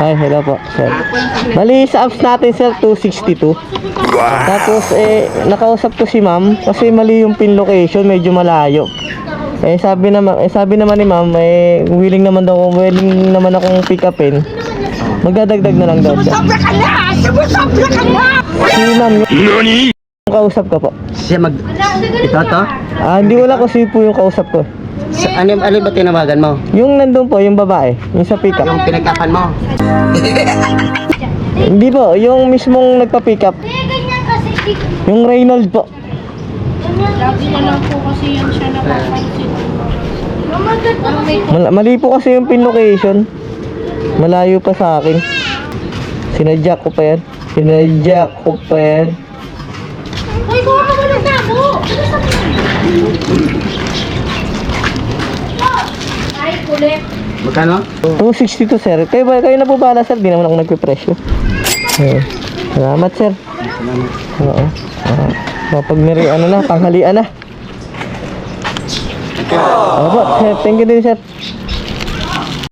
Ay, hello po, sir. Bali, sa apps natin, sir, 262. Tapos, nakausap ko si ma'am kasi mali yung pin location, medyo malayo. Sabi naman ni ma'am, willing naman akong pick upin. Magdadagdag na lang daw siya. Sumusobra ka na! Si ma'am, yung kausap ko po. Siya ito to? Hindi wala kasi po yung kausap ko. Ano ba tinawagan mo? Yung nandun po, yung babae, yung sa pick up. Yung pinagkapan mo? Hindi po, yung mismong nagpa-pick up. Ganyan kasi. Yung Reynolds po. Lagi na lang po kasi yan siya napapansin. Mali po kasi yung pin location. Malayo pa sa akin. Sinadya ko pa yan. Uy, kuha ka muna sa ako. Ay, kulit. Magkano? 262 sir. Kayo na po bala sir. Di naman ako nagpipresyo. Salamat sir. Oo. Mapagmeri tanghalian na. Opo, sir. Thank you din sir.